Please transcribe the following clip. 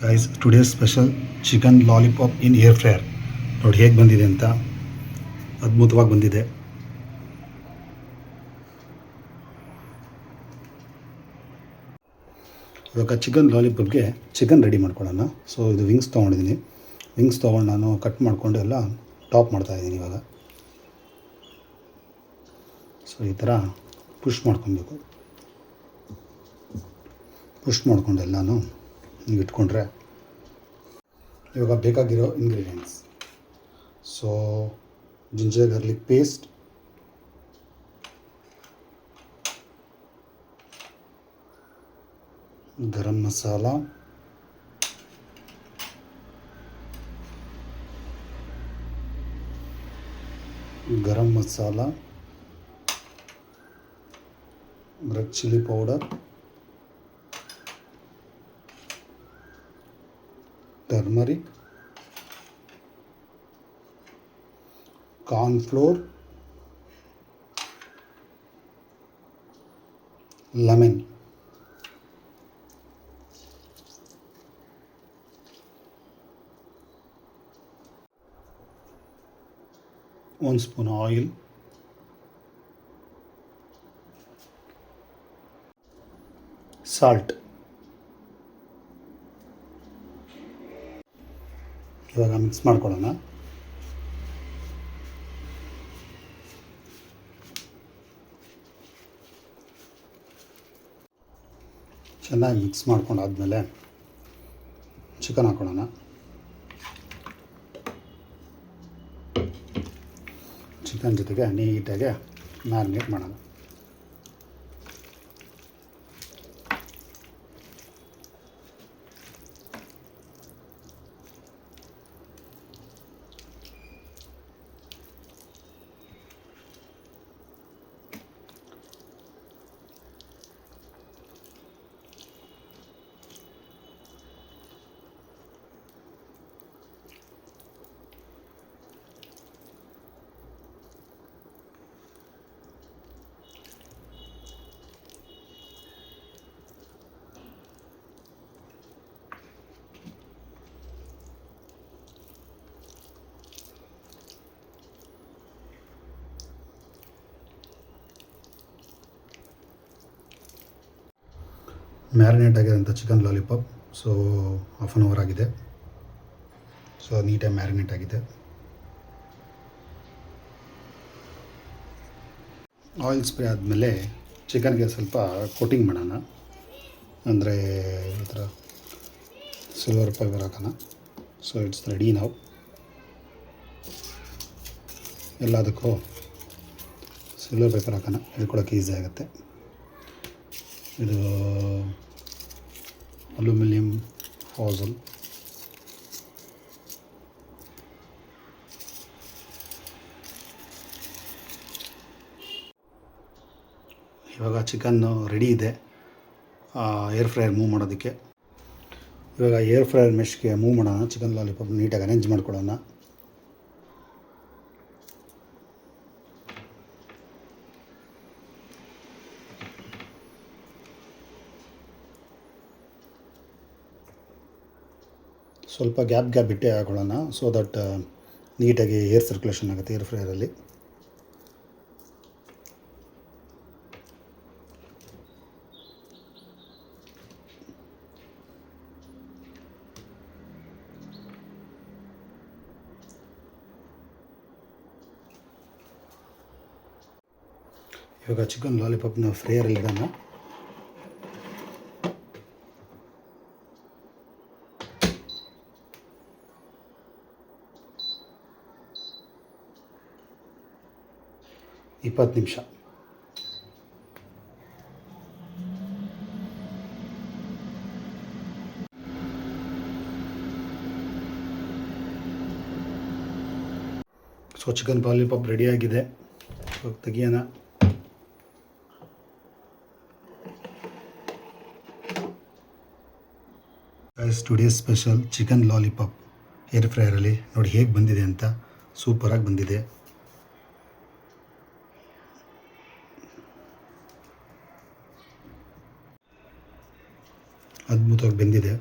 Guys today special chicken lollipop in air fryer. ನೋಡಿ ಹೇಗೆ ಬಂದಿದೆ ಅಂತ, ಅದ್ಭುತವಾಗಿ ಬಂದಿದೆ. ಇವಾಗ ಚಿಕನ್ ಲಾಲಿಪಾಪ್ಗೆ ಚಿಕನ್ ರೆಡಿ ಮಾಡ್ಕೊಳ್ಳೋಣ. ಸೊ ಇದು ವಿಂಗ್ಸ್ ತೊಗೊಂಡಿದ್ದೀನಿ. ವಿಂಗ್ಸ್ ತೊಗೊಂಡು ನಾನು ಕಟ್ ಮಾಡಿಕೊಂಡು ಎಲ್ಲ ಟಾಪ್ ಮಾಡ್ತಾಯಿದ್ದೀನಿ ಇವಾಗ. ಸೊ ಈ ಥರ ಪುಷ್ ಮಾಡ್ಕೊಬೇಕು. ಪುಷ್ ಮಾಡ್ಕೊಂಡು ಎಲ್ಲನೂ ಹಿಂಗೆ ಇಟ್ಕೊಂಡ್ರೆ ಇವಾಗ ಬೇಕಾಗಿರೋ ingredients. So ginger garlic paste, garam masala, red chilli powder, turmeric, cornflour, lemon. ಒಂದು ಸ್ಪೂನ್ ಆಯಿಲ್, ಸಾಲ್ಟ್. ಇವಾಗ ಮಿಕ್ಸ್ ಮಾಡ್ಕೊಳ್ಳೋಣ. ಚೆನ್ನಾಗಿ ಮಿಕ್ಸ್ ಮಾಡ್ಕೊಂಡಾದ್ಮೇಲೆ ಚಿಕನ್ ಹಾಕೊಳ್ಳೋಣ. ಚಿಕನ್ ಜೊತೆಗೆ ನೀಟಾಗಿ ಮ್ಯಾರಿನೇಟ್ ಮಾಡೋಣ. ಮ್ಯಾರಿನೇಟ್ ಆಗಿರೋಂಥ chicken lollipop so half an hour ಆಗಿದೆ. ಸೊ ನೀಟಾಗಿ ಮ್ಯಾರಿನೇಟ್ ಆಗಿದೆ. ಆಯಿಲ್ ಸ್ಪ್ರೇ ಆದಮೇಲೆ ಚಿಕನ್ಗೆ ಸ್ವಲ್ಪ ಕೋಟಿಂಗ್ ಮಾಡೋಣ. ಅಂದರೆ ಈ ಥರ ಸಿಲ್ವರ್ ಪೈಬರ್ ಹಾಕೋಣ. ಸೊ ಇಟ್ಸ್ ರೆಡಿ ನಾವು. ಎಲ್ಲದಕ್ಕೂ ಸಿಲ್ವರ್ ಪೇಪರ್ ಹಾಕೋಣ, ಹಿಡ್ಕೊಳಕ್ಕೆ ಈಸಿ ಆಗುತ್ತೆ. ಇದು ಅಲ್ಯೂಮಿನಿಯಂ ಫಾಸಲ್. ಇವಾಗ ಚಿಕನ್ ರೆಡಿ ಇದೆ ಏರ್ ಫ್ರೈಯರ್ ಮೂವ್ ಮಾಡೋದಕ್ಕೆ. ಇವಾಗ ಏರ್ ಫ್ರೈಯರ್ ಮೆಶ್ಗೆ ಮೂವ್ ಮಾಡೋಣ. ಚಿಕನ್ ಲಾಲಿಪಾಪ್ ನೀಟಾಗಿ ಅರೇಂಜ್ ಮಾಡ್ಕೊಳ್ಳೋಣ. ಸ್ವಲ್ಪ ಗ್ಯಾಪ್ ಬಿಟ್ಟೆ ಹಾಕೊಳ್ಳೋಣ. ಸೊ ದಟ್ ನೀಟಾಗಿ ಏರ್ ಸರ್ಕ್ಯುಲೇಷನ್ ಆಗುತ್ತೆ ಏರ್ ಫ್ರೈಯರಲ್ಲಿ. ಇವಾಗ ಚಿಕನ್ ಲಾಲಿಪಾಪ್ನ ಫ್ರೈಯರಲ್ಲಿ ಇಡೋಣ. ಇಪ್ಪತ್ತು ನಿಮಿಷ. ಸೊ ಚಿಕನ್ ಲಾಲಿಪಾಪ್ ರೆಡಿಯಾಗಿದೆ. ಇವಾಗ ತೆಗಿಯೋಣ. Today special chicken lollipop air ಫ್ರೈಯರಲ್ಲಿ ನೋಡಿ ಹೇಗೆ ಬಂದಿದೆ ಅಂತ. ಸೂಪರಾಗಿ ಬಂದಿದೆ. ಅದ್ಭುತವಾಗಿ ಬೆಂದಿದೆ.